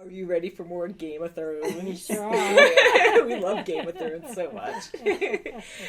Are you ready for more Game of Thrones? We sure are. We love Game of Thrones so much.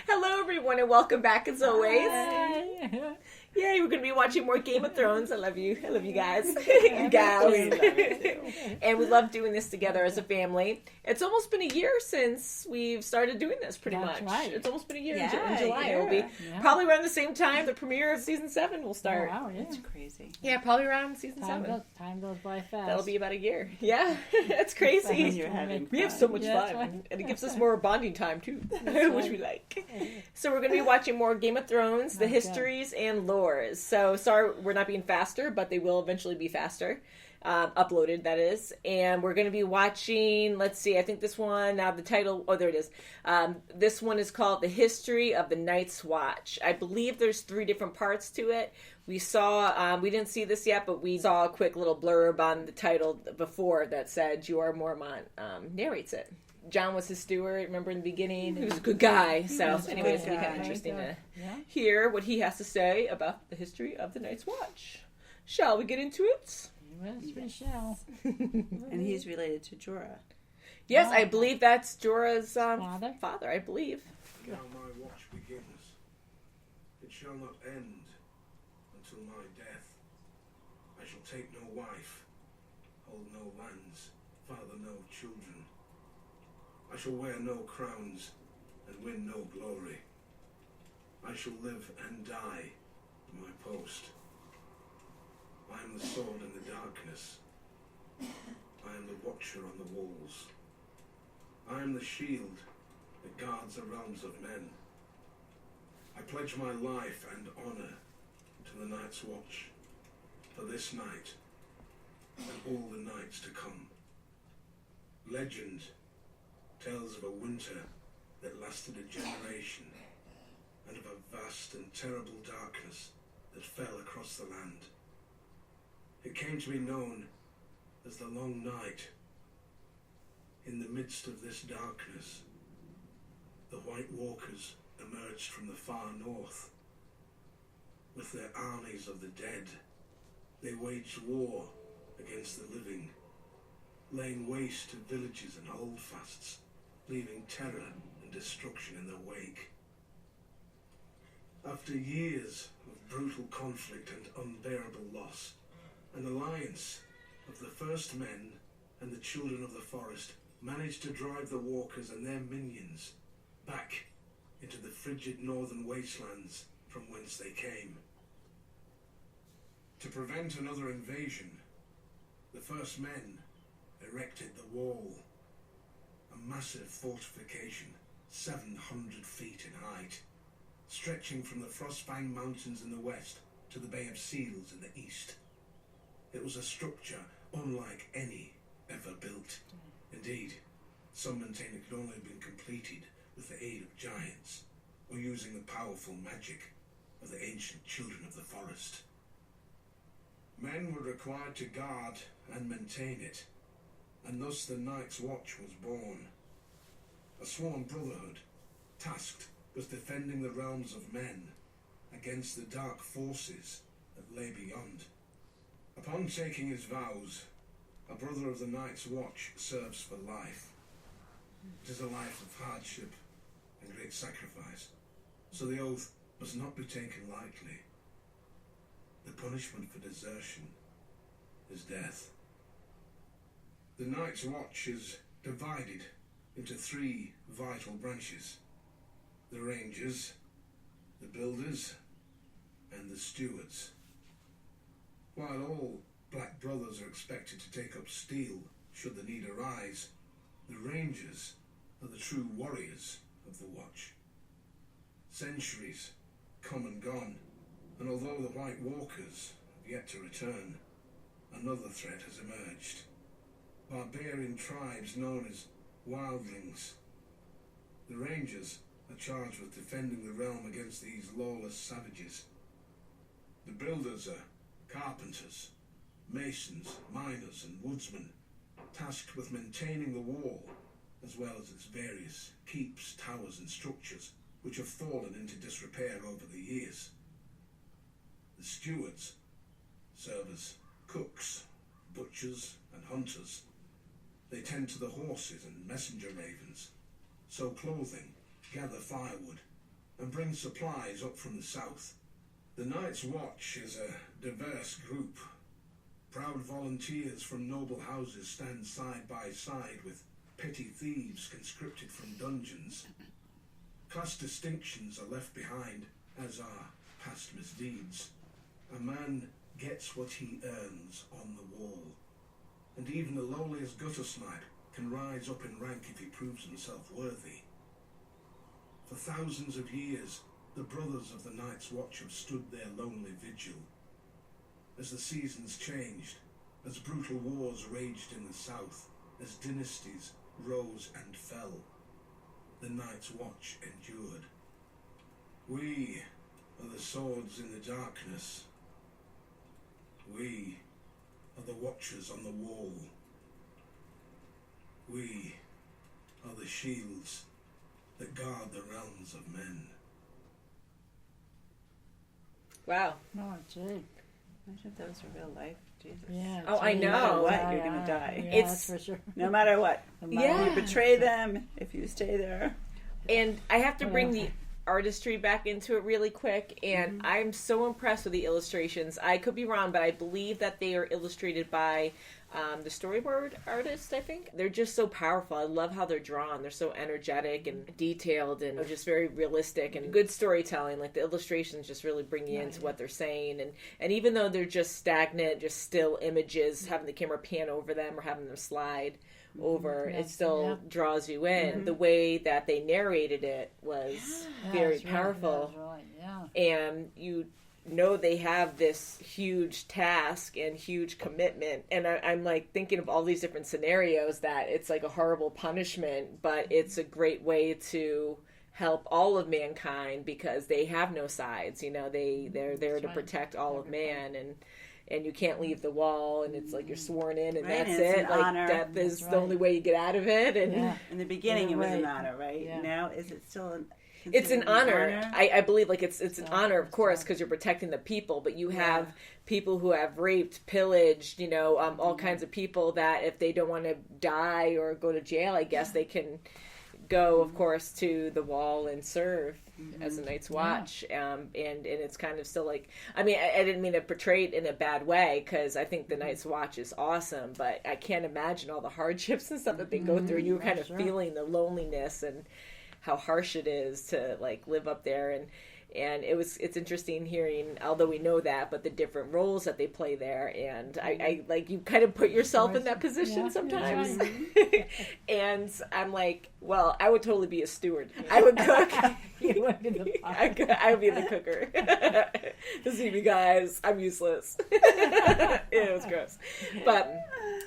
Hello, everyone, and welcome back as always. Hi. Yay, we're going to be watching more Game of Thrones. I love you. I love you guys. You gals. We love it too. And we love doing this together as a family. It's almost been a year since we've started doing this, pretty That's much. right. It's almost been a year Yeah, in July. yeah. It'll be probably around the same time the premiere of season 7 will start. Wow, yeah. It's crazy. Yeah, probably around season 7. Time goes by fast. That'll be about a year. Yeah, that's When crazy. you're having We have so fun. much Yeah, that's fun, right. and it gives us more bonding time too, which right. we like. So we're going to be watching more Game of Thrones, the Okay. histories and lores. So sorry, we're not being faster, but they will eventually be faster, uploaded that is. And we're going to be watching. Let's see, I think this one now the title. Oh, there it is. This one is called "The History of the Night's Watch." I believe there's 3 different parts to it. We saw, we didn't see this yet, but we saw a quick little blurb on the title before that said Jorah Mormont narrates it. John was his steward, remember in the beginning? He was a good guy. So was a anyways, good it'll be kind guy. of interesting to Yeah. hear what he has to say about the history of the Night's Watch. Shall we get into it? Yes, we shall. And he's related to Jorah. Yes, Wow. I believe that's Jorah's Father? I believe. Now my watch begins. It shall not end until my death. I shall take no wife, hold no lands, father no children. I shall wear no crowns and win no glory. I shall live and die in my post. I am the sword in the darkness. I am the watcher on the walls. I am the shield that guards the realms of men. I pledge my life and honor to the Night's Watch for this night and all the nights to come. Legend tells of a winter that lasted a generation and of a vast and terrible darkness that fell across the land. It came to be known as the Long Night. In the midst of this darkness, the White Walkers emerged from the far north. With their armies of the dead, they waged war against the living, laying waste to villages and holdfasts, leaving terror and destruction in their wake. After years of brutal conflict and unbearable loss, an alliance of the first men and the children of the forest managed to drive the walkers and their minions back into the frigid northern wastelands from whence they came. To prevent another invasion, the first men erected the wall, a massive fortification 700 feet in height, stretching from the Frostfang Mountains in the west to the Bay of Seals in the east. It was a structure unlike any ever built. Indeed, some maintain it could only have been completed with the aid of giants, or using the powerful magic of the ancient children of the forest. Men were required to guard and maintain it, and thus the Night's Watch was born. A sworn brotherhood, tasked with defending the realms of men against the dark forces that lay beyond. Upon taking his vows, a brother of the Night's Watch serves for life. It is a life of hardship and great sacrifice, so the oath must not be taken lightly. The punishment for desertion is death. The Night's Watch is divided into 3 vital branches: the Rangers, the Builders, and the Stewards. While all Black Brothers are expected to take up steel should the need arise, the Rangers are the true warriors of the Watch. Centuries come and gone, and although the White Walkers have yet to return, another threat has emerged. Barbarian tribes known as Wildlings. The Rangers are charged with defending the realm against these lawless savages. The Builders are carpenters, masons, miners, and woodsmen, tasked with maintaining the wall, as well as its various keeps, towers, and structures, which have fallen into disrepair over the years. The Stewards serve as cooks, butchers, and hunters, They tend to the horses and messenger ravens, sew clothing, gather firewood, and bring supplies up from the south. The Night's Watch is a diverse group. Proud volunteers from noble houses stand side by side with petty thieves conscripted from dungeons. Class distinctions are left behind, as are past misdeeds. A man gets what he earns on the wall, and even the lowliest gutter snipe can rise up in rank if he proves himself worthy. For thousands of years, the brothers of the Night's Watch have stood their lonely vigil. As the seasons changed, as brutal wars raged in the south, as dynasties rose and fell, the Night's Watch endured. We are the swords in the darkness. We are the watchers on the wall. We are the shields that guard the realms of men. Wow. Oh, gee. Imagine if that was a real life. Jesus. Yeah. Oh, I gee. know. No matter what, Yeah, you're going to die. Yeah, It's- that's for sure. No matter what. Yeah. You betray them if you stay there. And I have to bring the artistry back into it really quick, and I'm so impressed with the illustrations. I could be wrong, but I believe that they are illustrated by the storyboard artist, I think. They're just so powerful. I love how they're drawn. They're so energetic and detailed and just very realistic and good storytelling. Like the illustrations just really bring you into what they're saying. And even though they're just stagnant, just still images, having the camera pan over them or having them slide over, it still draws you in. The way that they narrated it was very that's right, powerful. that's right, yeah. And you know they have this huge task and huge commitment, and I'm like thinking of all these different scenarios that it's like a horrible punishment, but it's a great way to help all of mankind because they have no sides. You know, they're there to protect all of man, and you can't leave the wall, and it's like you're sworn in, and Right, that's and it's it. an Like honor. death is That's the only way you get out of it, and Yeah. In the beginning, Yeah, it was an right. honor, right? Yeah. Now, is it still it's an considered honor. I believe like it's an honor, of course, right. because you're protecting the people. But you have people who have raped, pillaged, you know, all kinds of people that if they don't want to die or go to jail, I guess they can go, of course, to the wall and serve as a Night's Watch. And it's kind of still like, I mean, I didn't mean to portray it in a bad way because I think the Night's Watch is awesome, but I can't imagine all the hardships and stuff that they go through. And you were kind of feeling the loneliness and how harsh it is to like live up there, and it's interesting hearing, although we know that, but the different roles that they play there, and I like you kind of put yourself in that position sometimes. Right. And I'm like, well, I would totally be a steward. I would cook. You would be the I would be the cooker. Listen to me, guys. I'm useless. It was gross, but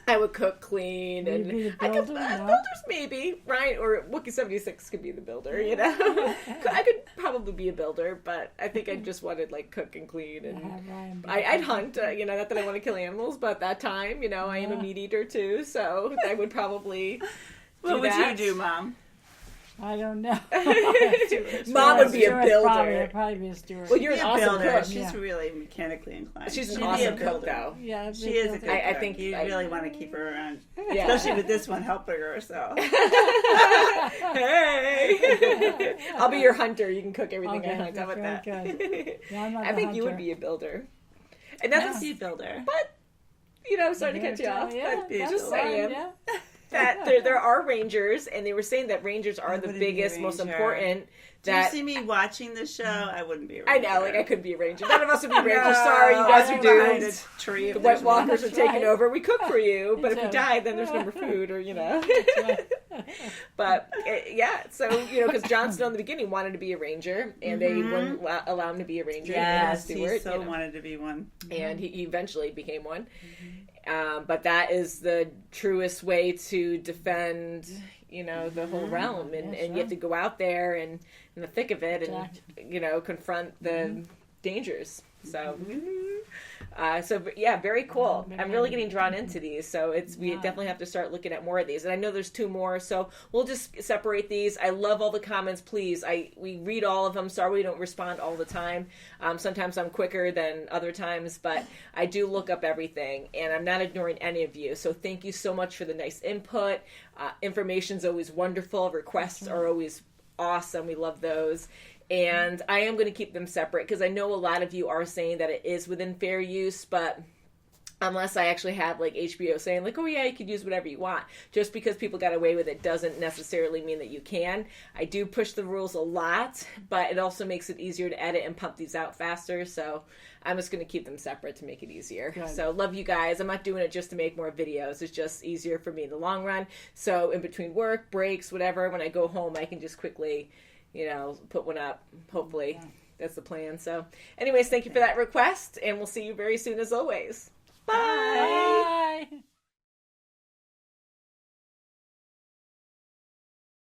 I would cook, clean, and Maybe the I could builder, no? builders maybe, right? Or Wookiee 76 could be the builder. You know, I could probably be a builder, but I think I just wanted like cook and clean, and I'd hunt. You know, not that I want to kill animals, but at that time, you know, I am a meat eater too, so I would probably. What would that. you do, Mom? I don't know. Mom would be a Steward, builder. I'd probably be a steward. Well, you're Be an a awesome builder. cook. She's Yeah. really mechanically inclined. She's an She'd be a awesome cook, builder. though. Yeah, I'd be She a is a builder. good I cook. think You I- really want to keep her around, Yeah. especially with this one helping her. So Hey, I'll be your hunter. You can cook everything I Okay, hunt. How about that? very good. Yeah, I'm not I the think you would hunter. be a builder, and that's be a builder. but you know, sorry to cut you off, Yeah, but be a that's just builder. fine, saying yeah. that there are rangers, and they were saying that rangers are the wouldn't be a biggest, most ranger. important. Do you That see me watching the show? I wouldn't be a I ranger. know, like I could be a ranger. None of us would be rangers. No, Sorry, you guys I'm are behind doomed. a tree if The there's White Walkers are That's taking right. over. We cook for you, but if you too. die, then there's no more food, or you know. Right. But yeah, so you know, because Jon Snow in the beginning wanted to be a ranger, and they wouldn't allow him to be a ranger. Yes, and he Stewart, so you know. wanted to be one. And he eventually became one. But that is the truest way to defend, you know, the whole realm, and you have to go out there and in the thick of it, and Exact. you know, confront the dangers. So, yeah, very cool. maybe I'm really I- getting drawn into these, so we Yeah. definitely have to start looking at more of these. And I know there's 2 more, so we'll just separate these. I love all the comments. Please, we read all of them. Sorry we don't respond all the time. Sometimes I'm quicker than other times, but I do look up everything, and I'm not ignoring any of you. So thank you so much for the nice input. Information's always wonderful. Requests are always awesome. We love those. And I am going to keep them separate because I know a lot of you are saying that it is within fair use, but unless I actually have like HBO saying like, oh yeah, you could use whatever you want. Just because people got away with it doesn't necessarily mean that you can. I do push the rules a lot, but it also makes it easier to edit and pump these out faster. So I'm just going to keep them separate to make it easier. Good. So love you guys. I'm not doing it just to make more videos. It's just easier for me in the long run. So in between work, breaks, whatever, when I go home, I can just quickly, put one up, hopefully. Yeah. That's the plan. So anyways, thank you for that request, and we'll see you very soon as always. Bye. Bye.